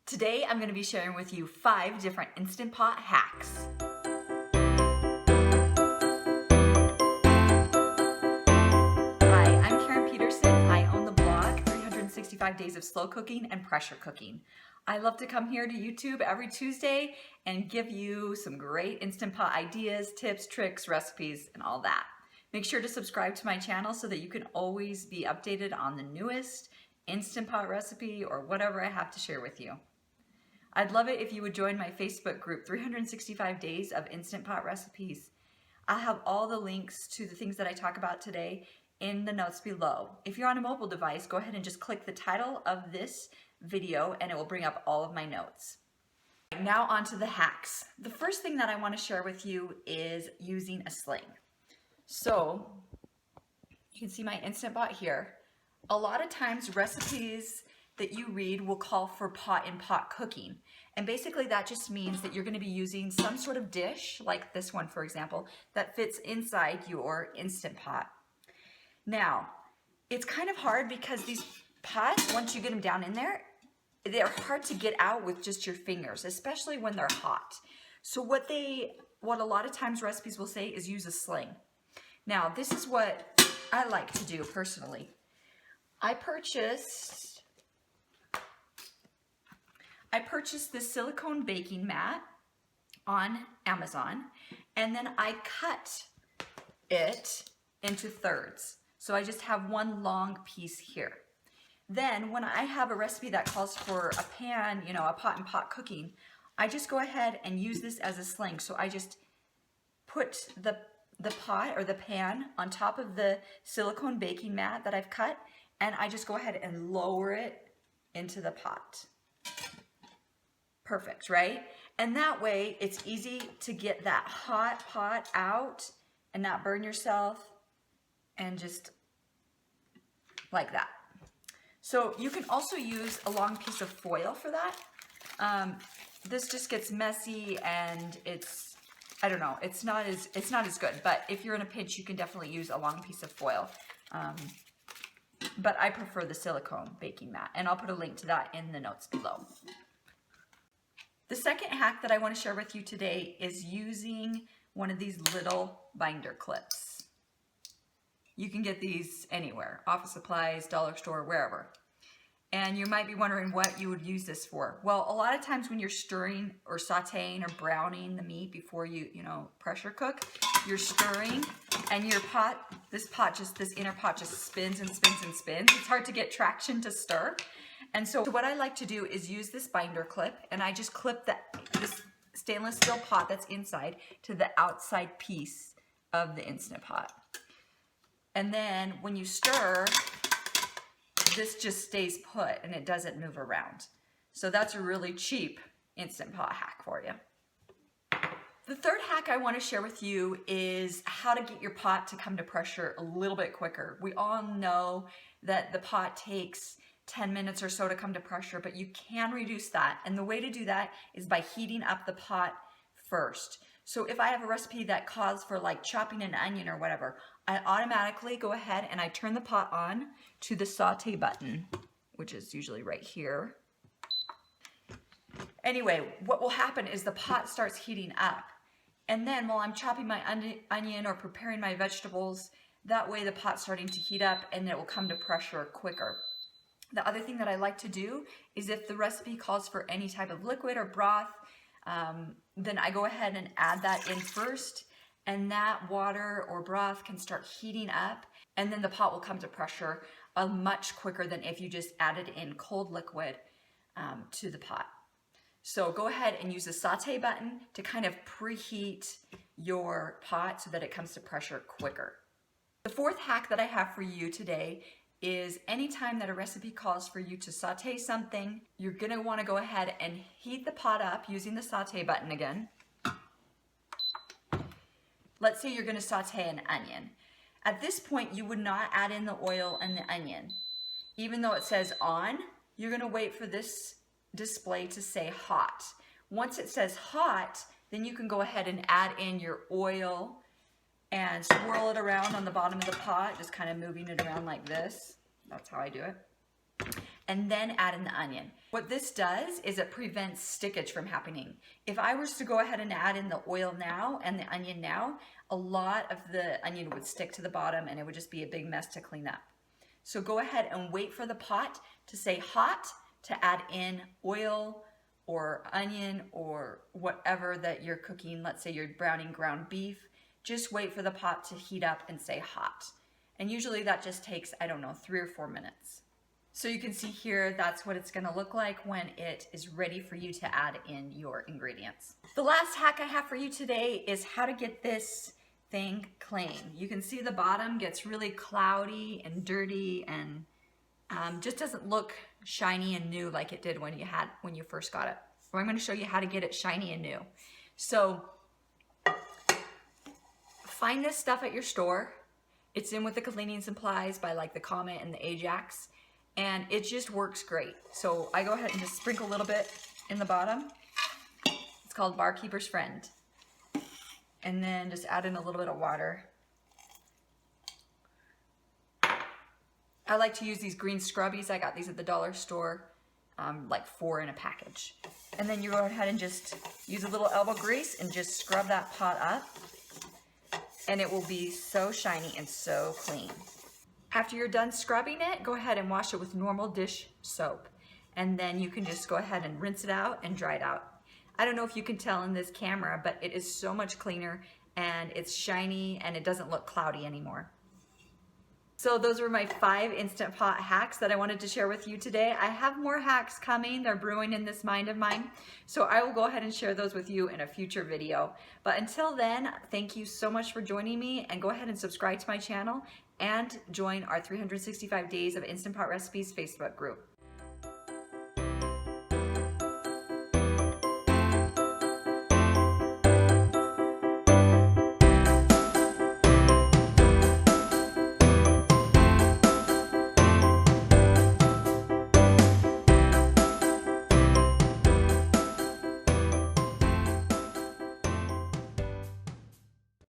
Today I'm going to be sharing with you 5 different Instant Pot hacks. Hi, I'm Karen Peterson. I own the blog 365 Days of Slow Cooking and Pressure Cooking. I love to come here to YouTube every Tuesday and give you some great Instant Pot ideas, tips, tricks, recipes, and all that. Make sure to subscribe to my channel so that you can always be updated on the newest Instant Pot recipe or whatever I have to share with you. I'd love it if you would join my Facebook group, 365 Days of Instant Pot Recipes. I'll have all the links to the things that I talk about today in the notes below. If you're on a mobile device, go ahead and just click the title of this video and it will bring up all of my notes. Now on to the hacks. The first thing that I want to share with you is using a sling. So you can see my Instant Pot here. A lot of times recipes that you read will call for pot-in-pot cooking. And basically that just means that you're going to be using some sort of dish, like this one for example, that fits inside your Instant Pot. Now, it's kind of hard because these pots, once you get them down in there, they're hard to get out with just your fingers, especially when they're hot. So what a lot of times recipes will say is use a sling. Now, this is what I like to do personally. I purchased this silicone baking mat on Amazon, and then I cut it into thirds. So I just have one long piece here. Then when I have a recipe that calls for a pan, a pot-in-pot cooking, I just go ahead and use this as a sling. So I just put the pot or the pan on top of the silicone baking mat that I've cut, and I just go ahead and lower it into the pot. Perfect, right? And that way it's easy to get that hot pot out and not burn yourself, and just like that. So you can also use a long piece of foil for that. This just gets messy and I don't know, it's not as good, but if you're in a pinch, you can definitely use a long piece of foil. But I prefer the silicone baking mat, and I'll put a link to that in the notes below. The second hack that I want to share with you today is using one of these little binder clips. You can get these anywhere, office supplies, dollar store, wherever. And you might be wondering what you would use this for. Well, a lot of times when you're stirring or sauteing or browning the meat before you pressure cook, you're stirring and this inner pot just spins and spins and spins. It's hard to get traction to stir. And so what I like to do is use this binder clip, and I just clip this stainless steel pot that's inside to the outside piece of the Instant Pot. And then when you stir, this just stays put and it doesn't move around. So that's a really cheap Instant Pot hack for you. The third hack I want to share with you is how to get your pot to come to pressure a little bit quicker. We all know that the pot takes 10 minutes or so to come to pressure, but you can reduce that. And the way to do that is by heating up the pot first. So if I have a recipe that calls for like chopping an onion or whatever, I automatically go ahead and I turn the pot on to the saute button, which is usually right here. Anyway, what will happen is the pot starts heating up. And then while I'm chopping my onion or preparing my vegetables, that way the pot's starting to heat up and it will come to pressure quicker. The other thing that I like to do is if the recipe calls for any type of liquid or broth, then I go ahead and add that in first, and that water or broth can start heating up, and then the pot will come to pressure much quicker than if you just added in cold liquid to the pot. So go ahead and use the saute button to kind of preheat your pot so that it comes to pressure quicker. The fourth hack that I have for you today is anytime that a recipe calls for you to saute something, you're gonna wanna go ahead and heat the pot up using the saute button again. Let's say you're gonna saute an onion. At this point, you would not add in the oil and the onion. Even though it says on, you're gonna wait for this display to say hot. Once it says hot, then you can go ahead and add in your oil and swirl it around on the bottom of the pot, just kind of moving it around like this. That's how I do it. and then add in the onion. What this does is it prevents stickage from happening. If I was to go ahead and add in the oil now and the onion now, a lot of the onion would stick to the bottom and it would just be a big mess to clean up. So go ahead and wait for the pot to say hot to add in oil or onion or whatever that you're cooking. Let's say you're browning ground beef. Just wait for the pot to heat up and say hot. And usually that just takes, I don't know, 3 or 4 minutes. So you can see here, that's what it's gonna look like when it is ready for you to add in your ingredients. The last hack I have for you today is how to get this thing clean. You can see the bottom gets really cloudy and dirty and just doesn't look shiny and new like it did when you first got it. So I'm going to show you how to get it shiny and new. So find this stuff at your store. It's in with the cleaning supplies by like the Comet and the Ajax, and it just works great. So I go ahead and just sprinkle a little bit in the bottom. It's called Barkeeper's Friend. And then just add in a little bit of water. I like to use these green scrubbies. I got these at the dollar store, like 4 in a package. And then you go ahead and just use a little elbow grease and just scrub that pot up. And it will be so shiny and so clean. After you're done scrubbing it, go ahead and wash it with normal dish soap. And then you can just go ahead and rinse it out and dry it out. I don't know if you can tell in this camera, but it is so much cleaner and it's shiny and it doesn't look cloudy anymore. So those were my 5 Instant Pot hacks that I wanted to share with you today. I have more hacks coming. They're brewing in this mind of mine. So I will go ahead and share those with you in a future video. But until then, thank you so much for joining me, and go ahead and subscribe to my channel and join our 365 Days of Instant Pot Recipes Facebook group.